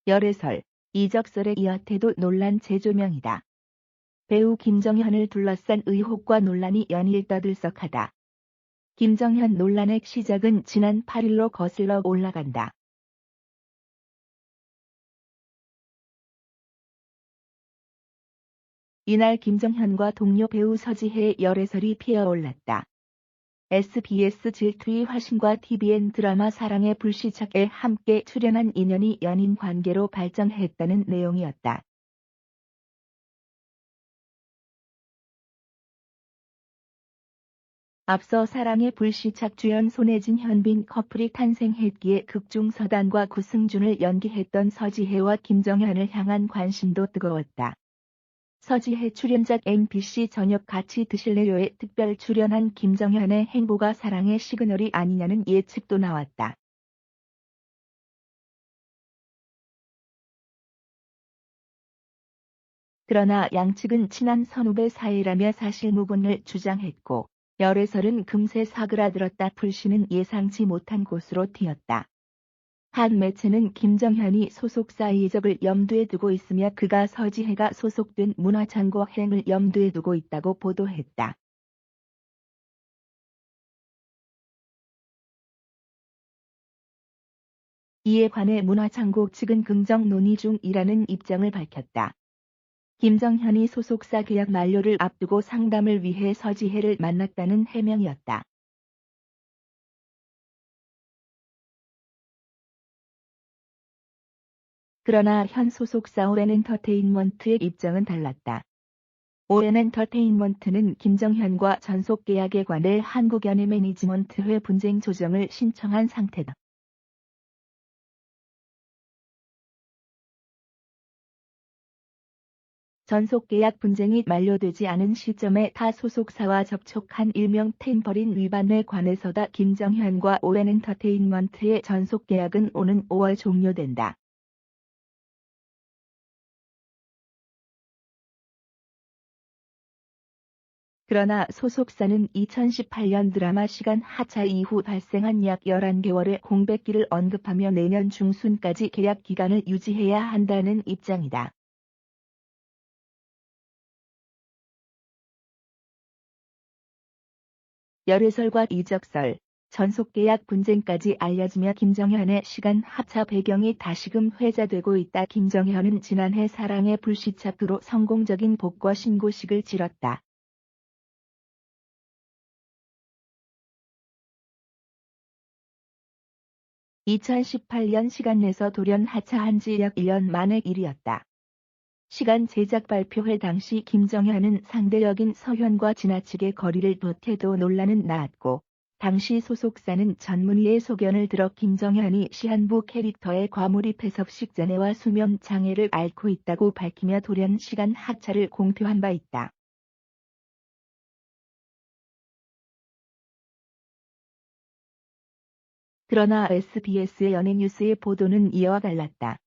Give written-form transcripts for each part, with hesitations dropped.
열애설, 이적설에 이어 태도 논란 재조명이다. 배우 김정현을 둘러싼 의혹과 논란이 연일 떠들썩하다. 김정현 논란의 시작은 지난 8일로 거슬러 올라간다. 이날 김정현과 동료 배우 서지혜의 열애설이 피어올랐다. SBS 질투의 화신과 TVN 드라마 사랑의 불시착에 함께 출연한 인연이 연인 관계로 발전했다는 내용이었다. 앞서 사랑의 불시착 주연 손예진 현빈 커플이 탄생했기에 극중 서단과 구승준을 연기했던 서지혜와 김정현을 향한 관심도 뜨거웠다. 서지혜 출연작 MBC 저녁 같이 드실래요에 특별 출연한 김정현의 행보가 사랑의 시그널이 아니냐는 예측도 나왔다. 그러나 양측은 친한 선후배 사이라며 사실무근을 주장했고 열애설은 금세 사그라들었다. 불씨는 예상치 못한 곳으로 튀었다. 한 매체는 김정현이 소속사 이적을 염두에 두고 있으며 그가 서지혜가 소속된 문화창고 행을 염두에 두고 있다고 보도했다. 이에 관해 문화창고 측은 긍정 논의 중이라는 입장을 밝혔다. 김정현이 소속사 계약 만료를 앞두고 상담을 위해 서지혜를 만났다는 해명이었다. 그러나 현 소속사 오엔엔터테인먼트의 입장은 달랐다. 오엔엔터테인먼트는 김정현과 전속 계약에 관해 한국연예 매니지먼트회 분쟁 조정을 신청한 상태다. 전속 계약 분쟁이 만료되지 않은 시점에 타 소속사와 접촉한 일명 템퍼린 위반에 관해서다. 김정현과 오엔엔터테인먼트의 전속 계약은 오는 5월 종료된다. 그러나 소속사는 2018년 드라마 시간 하차 이후 발생한 약 11개월의 공백기를 언급하며 내년 중순까지 계약 기간을 유지해야 한다는 입장이다. 열애설과 이적설, 전속계약 분쟁까지 알려지며 김정현의 시간 하차 배경이 다시금 회자되고 있다. 김정현은 지난해 사랑의 불시착으로 성공적인 복권 신고식을 치렀다. (2018년) 시간 내서 돌연 하차한 지 약 1년 만의 일이었다. 시간 제작 발표회 당시 김정현은 상대 역인 서현과 지나치게 거리를 뒀해도 논란은 나왔고 당시 소속사는 전문의의 소견을 들어 김정현이 시한부 캐릭터의 과몰입해서 식전애와 수면 장애를 앓고 있다고 밝히며 돌연 시간 하차를 공표한 바 있다. 그러나 SBS의 연예뉴스의 보도는 이와 달랐다.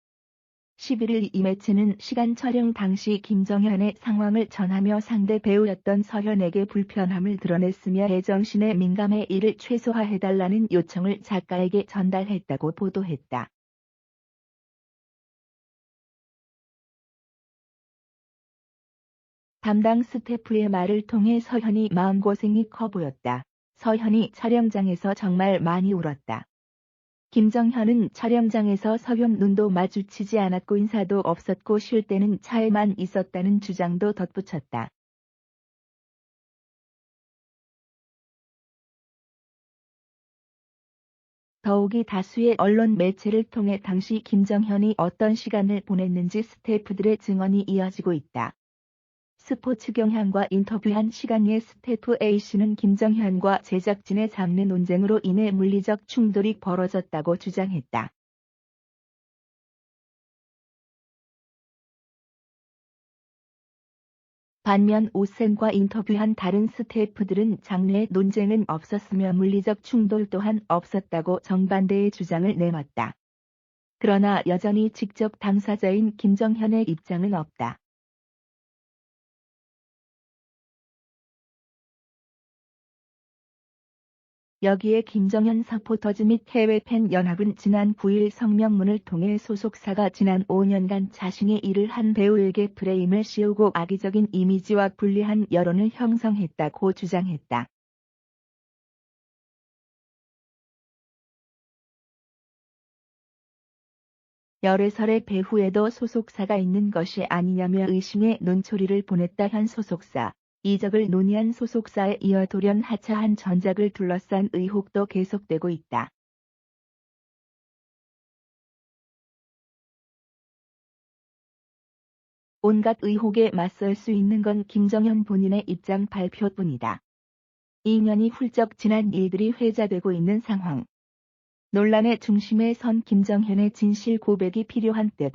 11일 이 매체는 시간 촬영 당시 김정현의 상황을 전하며 상대 배우였던 서현에게 불편함을 드러냈으며 애정신에 민감해 이를 최소화해달라는 요청을 작가에게 전달했다고 보도했다. 담당 스태프의 말을 통해 서현이 마음고생이 커 보였다. 서현이 촬영장에서 정말 많이 울었다. 김정현은 촬영장에서 서현 눈도 마주치지 않았고 인사도 없었고 쉴 때는 차에만 있었다는 주장도 덧붙였다. 더욱이 다수의 언론 매체를 통해 당시 김정현이 어떤 시간을 보냈는지 스태프들의 증언이 이어지고 있다. 스포츠 경향과 인터뷰한 시간의 스태프 A씨는 김정현과 제작진의 장르 논쟁으로 인해 물리적 충돌이 벌어졌다고 주장했다. 반면 오센과 인터뷰한 다른 스태프들은 장르의 논쟁은 없었으며 물리적 충돌 또한 없었다고 정반대의 주장을 내놨다. 그러나 여전히 직접 당사자인 김정현의 입장은 없다. 여기에 김정현 서포터즈 및 해외 팬 연합은 지난 9일 성명문을 통해 소속사가 지난 5년간 자신이 일을 한 배우에게 프레임을 씌우고 악의적인 이미지와 불리한 여론을 형성했다고 주장했다. 열애설의 배후에도 소속사가 있는 것이 아니냐며 의심의 논초리를 보냈다. 현 소속사, 이적을 논의한 소속사에 이어 돌연 하차한 전작을 둘러싼 의혹도 계속되고 있다. 온갖 의혹에 맞설 수 있는 건 김정현 본인의 입장 발표뿐이다. 2년이 훌쩍 지난 일들이 회자되고 있는 상황. 논란의 중심에 선 김정현의 진실 고백이 필요한 듯.